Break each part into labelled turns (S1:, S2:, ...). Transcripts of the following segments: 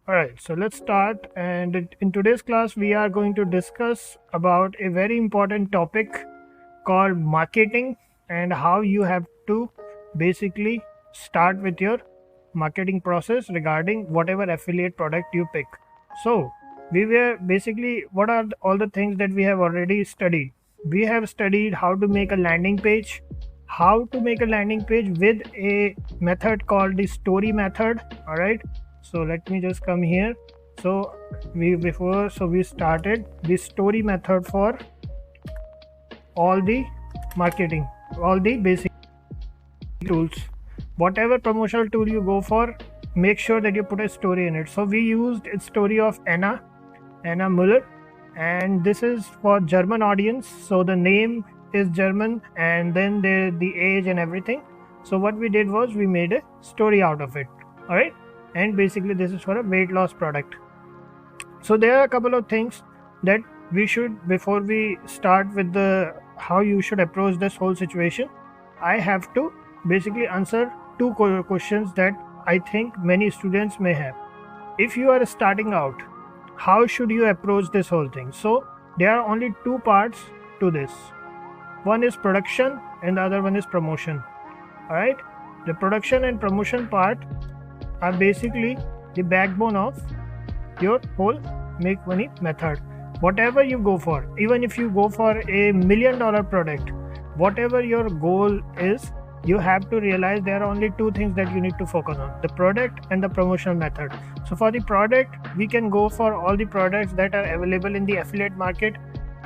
S1: Alright, so let's start. And in today's class, we are going to discuss about a very important topic called marketing and how you have to basically start with your marketing process regarding whatever affiliate product you pick. So, we were basically what are all the things that we have already studied? We have studied how to make a landing page, how to make a landing page with a method called the story method. All right, so let me just come here. So we started the story method for all the marketing, all the basic tools. Whatever promotional tool you go for, make sure that you put a story in it. So we used a story of Anna Muller, and this is for German audience. So the name is German, and then the age and everything. So what we did was we made a story out of it. All right, and basically this is for a weight loss product. So there are a couple of things that we should, before we start with the how you should approach this whole situation, I have to basically answer two questions that I think many students may have. If you are starting out, how should you approach this whole thing? So there are only two parts to this. One is production and the other one is promotion. All right, the production and promotion part are basically the backbone of your whole make money method. Whatever you go for, even if you go for $1 million product, whatever your goal is, you have to realize there are only two things that you need to focus on: the product and the promotional method. So for the product, we can go for all the products that are available in the affiliate market.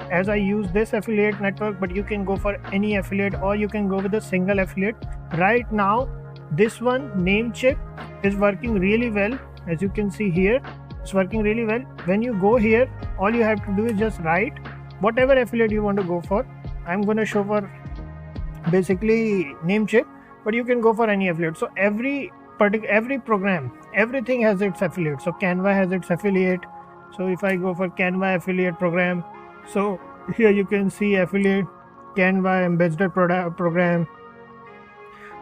S1: As I use this affiliate network, but you can go for any affiliate, or you can go with a single affiliate. Right now, this one, Namecheap, is working really well. As you can see here, it's working really well. When you go here, all you have to do is just write whatever affiliate you want to go for. I'm going to show for basically Namecheap, but you can go for any affiliate. So every program, everything has its affiliate. So Canva has its affiliate. So if I go for Canva affiliate program, so here you can see affiliate Canva ambassador program.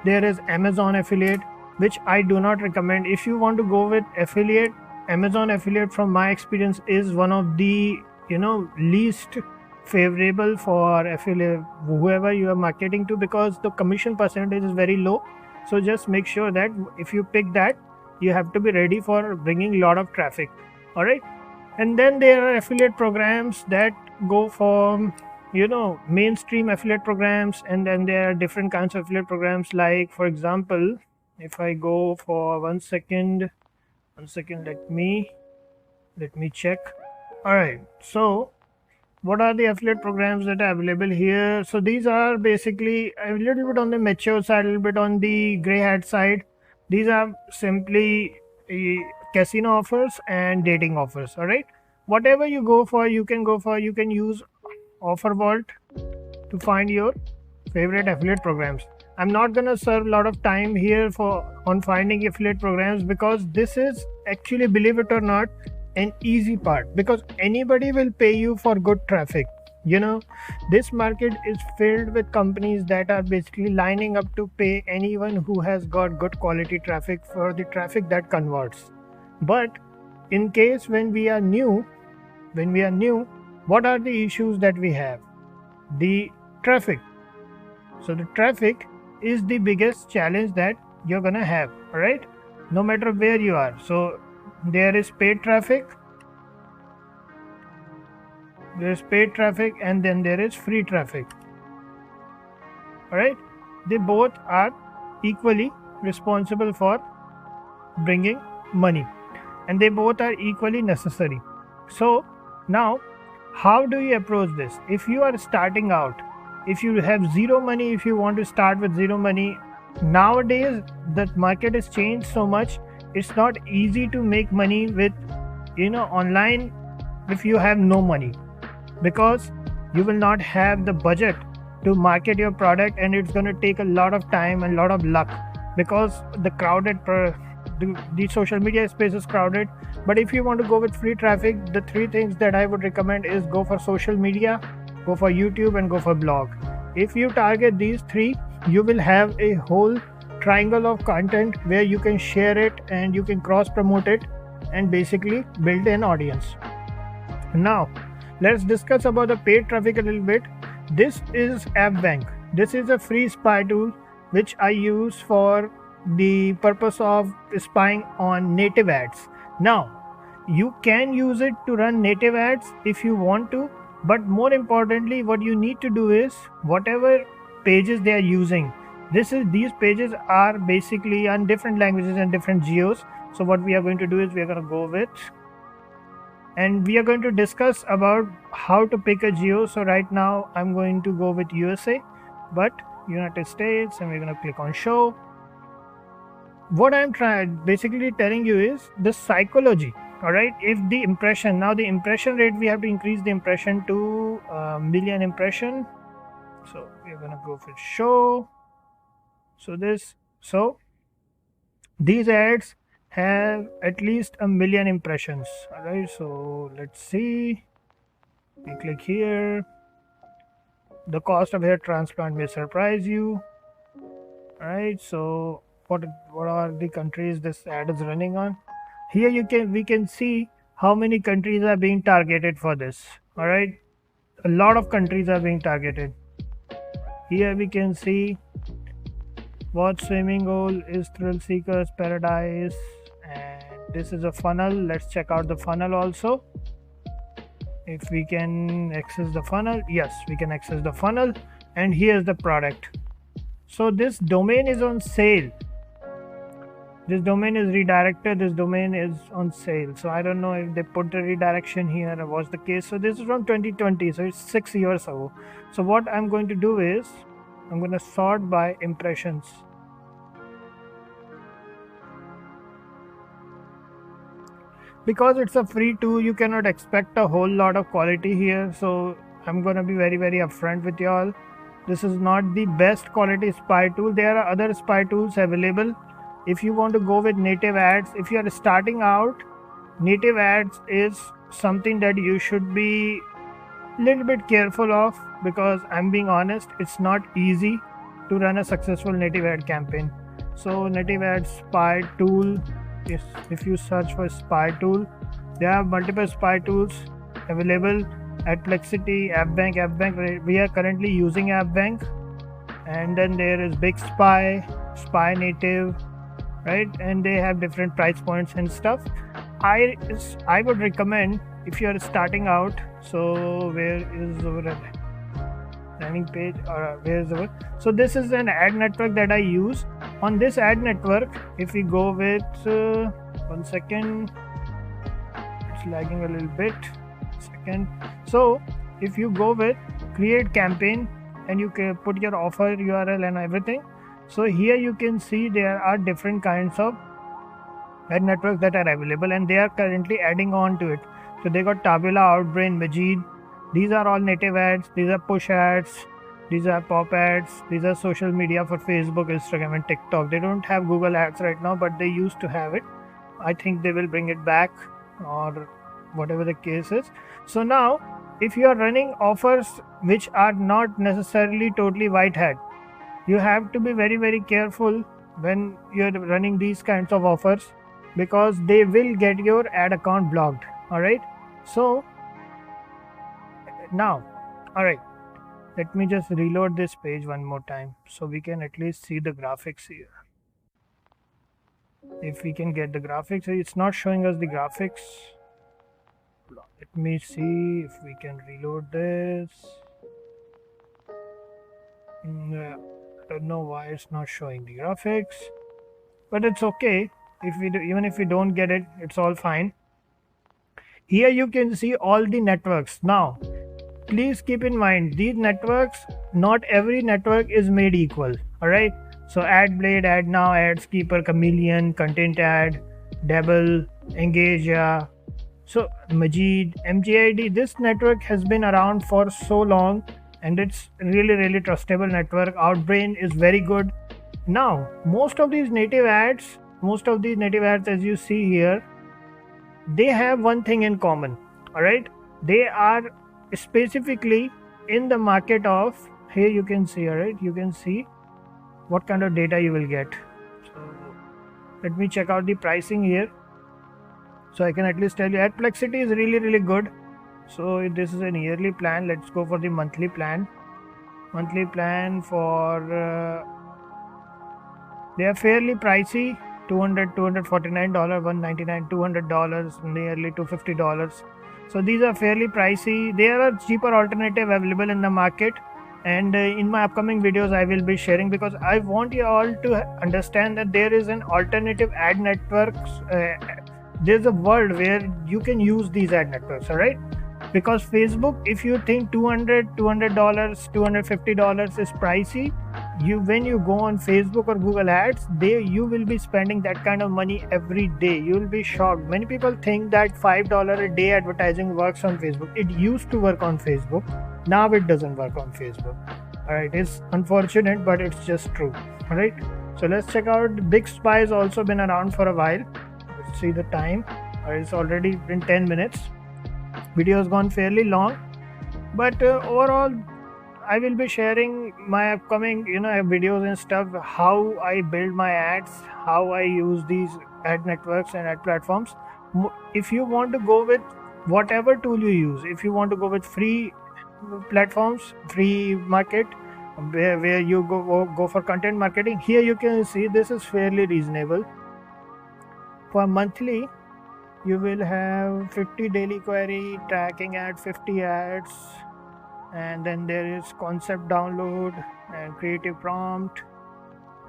S1: There is Amazon affiliate, which I do not recommend. If you want to go with affiliate, Amazon affiliate from my experience is one of the least favorable for affiliate, whoever you are marketing to, because the commission percentage is very low. So just make sure that if you pick that, you have to be ready for bringing a lot of traffic. All right, and then there are affiliate programs that go for mainstream affiliate programs, and then there are different kinds of affiliate programs. Like, for example, if I go for one second, let me check. All right, so what are the affiliate programs that are available here? So these are basically a little bit on the mature side, a little bit on the gray hat side. These are simply casino offers and dating offers. All right, whatever you go for, you can use Offer Vault to find your favorite affiliate programs. I'm not gonna serve a lot of time here on finding affiliate programs, because this is actually, believe it or not, an easy part, because anybody will pay you for good traffic. This market is filled with companies that are basically lining up to pay anyone who has got good quality traffic for the traffic that converts. But in case when we are new, what are the issues that we have? The traffic. So the traffic is the biggest challenge that you're gonna have. All right, no matter where you are. So there is paid traffic, and then there is free traffic. All right, they both are equally responsible for bringing money, and they both are equally necessary. So now, how do you approach this? If you are starting out, if you have zero money, if you want to start with zero money, nowadays the market has changed so much. It's not easy to make money with online if you have no money, because you will not have the budget to market your product, and it's going to take a lot of time and a lot of luck, because the social media space is crowded. But if you want to go with free traffic, the three things that I would recommend is go for social media, go for YouTube, and go for blog. If you target these three, you will have a whole triangle of content where you can share it and you can cross promote it and basically build an audience. Now let's discuss about the paid traffic a little bit. This is AppBank. This is a free spy tool which I use for the purpose of spying on native ads. Now you can use it to run native ads if you want to, but more importantly what you need to do is whatever pages they are using, these pages are basically on different languages and different geos. So what we are going to do is we are going to go with, and we are going to discuss about how to pick a geo. So right now I'm going to go with USA, but United States, and we're going to click on show. What I'm basically telling you is the psychology. All right, if the impression, now the impression rate, we have to increase the impression to million impression. So we're going to go for show. So these ads have at least 1 million impressions. All right, so let's see. We click here. The cost of hair transplant may surprise you. All right, so what are the countries this ad is running on? Here we can see how many countries are being targeted for this. All right, a lot of countries are being targeted. Here we can see what swimming hole is thrill seekers paradise, and this is a funnel. Let's check out the funnel also. If we can access the funnel, yes, we can access the funnel, and here's the product. So this domain is on sale. This domain is redirected. This domain is on sale. So I don't know if they put the redirection here or what's the case. So this is from 2020. So it's 6 years ago. So what I'm going to do is I'm going to sort by impressions. Because it's a free tool, you cannot expect a whole lot of quality here. So I'm going to be very, very upfront with y'all. This is not the best quality spy tool. There are other spy tools available. If you want to go with native ads, if you are starting out, native ads is something that you should be a little bit careful of, because I'm being honest, it's not easy to run a successful native ad campaign. So native ad spy tool, if you search for spy tool, there are multiple spy tools available at Plexity, AppBank. We are currently using AppBank, and then there is Big Spy, Spy Native, right? And they have different price points and stuff. I would recommend if you are starting out. So where is our landing page, or where is our? So this is an ad network that I use. On this ad network, if we go with 1 second, it's lagging a little bit. Second. So if you go with create campaign and you can put your offer URL and everything. So here you can see there are different kinds of ad networks that are available, and they are currently adding on to it. So they got Tabula, Outbrain, Majid. These are all native ads. These are push ads. These are pop ads. These are social media for Facebook, Instagram, and TikTok. They don't have Google ads right now, but they used to have it. I think they will bring it back, or whatever the case is. So now if you are running offers which are not necessarily totally white hat, you have to be very, very careful when you're running these kinds of offers, because they will get your ad account blocked. All right, so now, all right, let me just reload this page one more time so we can at least see the graphics here. If we can get the graphics, it's not showing us the graphics. Let me see if we can reload this. I don't know why it's not showing the graphics, but it's okay. Even if we don't get it, it's all fine. Here you can see all the networks. Now please keep in mind, these networks, not every network is made equal. All right, so AdBlade, AdNow, AdsKeeper, Chameleon, Content Ad, Dabble, Engage, so Majid, MGID, this network has been around for so long, and it's really, really trustable network. Outbrain is very good. Now most of these native ads, as you see here, they have one thing in common. All right, they are specifically in the market of, here you can see, all right, you can see what kind of data you will get. So let me check out the pricing here. So I can at least tell you Adplexity is really good. So this is an yearly plan. Let's go for the monthly plan. Monthly plan for they are fairly pricey. $200, $249, $199, $200, nearly $250. So these are fairly pricey. There are cheaper alternative available in the market, and in my upcoming videos I will be sharing, because I want you all to understand that there is an alternative ad networks. There's a world where you can use these ad networks, all right? Because Facebook, if you think $200, $250 is pricey, when you go on Facebook or Google Ads, you will be spending that kind of money every day. You will be shocked. Many people think that $5 a day advertising works on Facebook. It used to work on Facebook. Now it doesn't work on Facebook. All right, it's unfortunate, but it's just true. All right, so let's check out. Bixby has also been around for a while. Let's see the time. It's already been 10 minutes. Video has gone fairly long, but overall I will be sharing my upcoming videos and stuff, how I build my ads, how I use these ad networks and ad platforms. If you want to go with whatever tool you use, if you want to go with free platforms, free market, where you go for content marketing, here you can see this is fairly reasonable. For monthly, you will have 50 daily query, tracking ad, 50 ads, and then there is concept download and creative prompt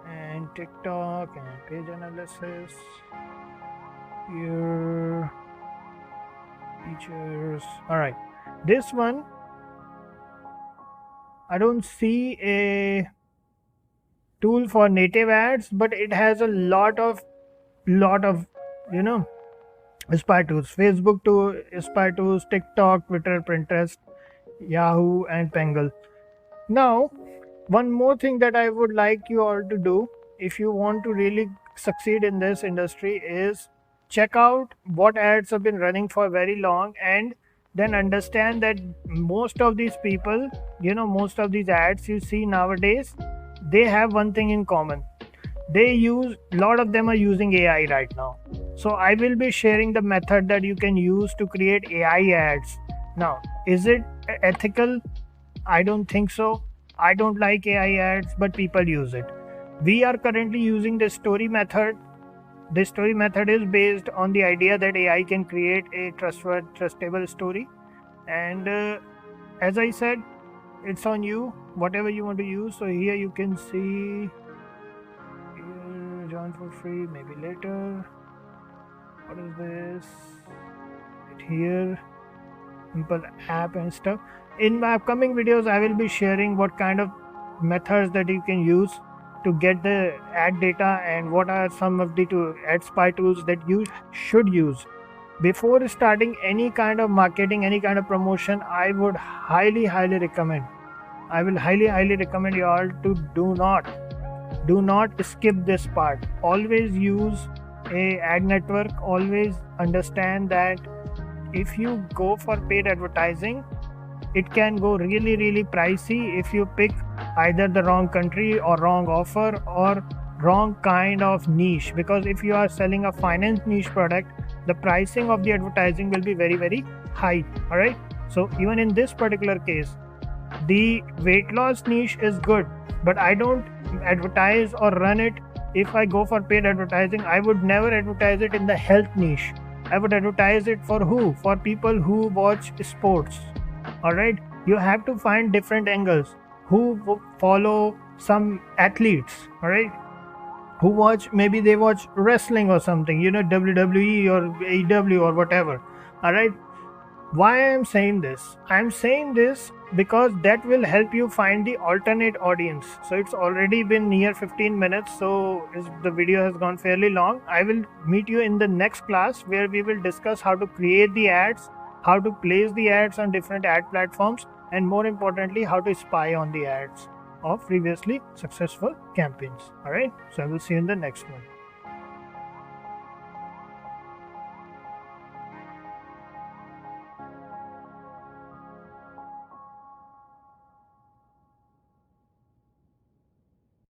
S1: and TikTok and page analysis. Your features. Alright, this one I don't see a tool for native ads, but it has a lot of spy tools. Facebook to spy tools, TikTok, Twitter, Pinterest, Yahoo, and Pengle. Now, one more thing that I would like you all to do, if you want to really succeed in this industry, is check out what ads have been running for very long, and then understand that most of these people, most of these ads you see nowadays, they have one thing in common. A lot of them are using AI right now. So I will be sharing the method that you can use to create AI ads. Now, is it ethical? I don't think so. I don't like AI ads, but people use it. We are currently using the story method. The story method is based on the idea that AI can create a trustable story. And as I said, it's on you, whatever you want to use. So here you can see, join for free, maybe later. What is this? Right here, simple app and stuff. In my upcoming videos, I will be sharing what kind of methods that you can use to get the ad data, and what are some of the ad spy tools that you should use before starting any kind of marketing, any kind of promotion. I would highly recommend. I will highly recommend you all to do not skip this part. Always use a ad network. Always understand that if you go for paid advertising, it can go really pricey if you pick either the wrong country or wrong offer or wrong kind of niche. Because if you are selling a finance niche product, the pricing of the advertising will be very high. All right, so even in this particular case, the weight loss niche is good, but I don't advertise or run it. If I go for paid advertising, I would never advertise it in the health niche. I would advertise it for who? For people who watch sports. All right, you have to find different angles. Who follow some athletes, all right, who maybe they watch wrestling or something, WWE or AEW or whatever. All right, why I am saying this? I am saying this because that will help you find the alternate audience. So it's already been near 15 minutes, so the video has gone fairly long. I will meet you in the next class, where we will discuss how to create the ads, how to place the ads on different ad platforms, and more importantly, how to spy on the ads of previously successful campaigns. All right, so I will see you in the next one.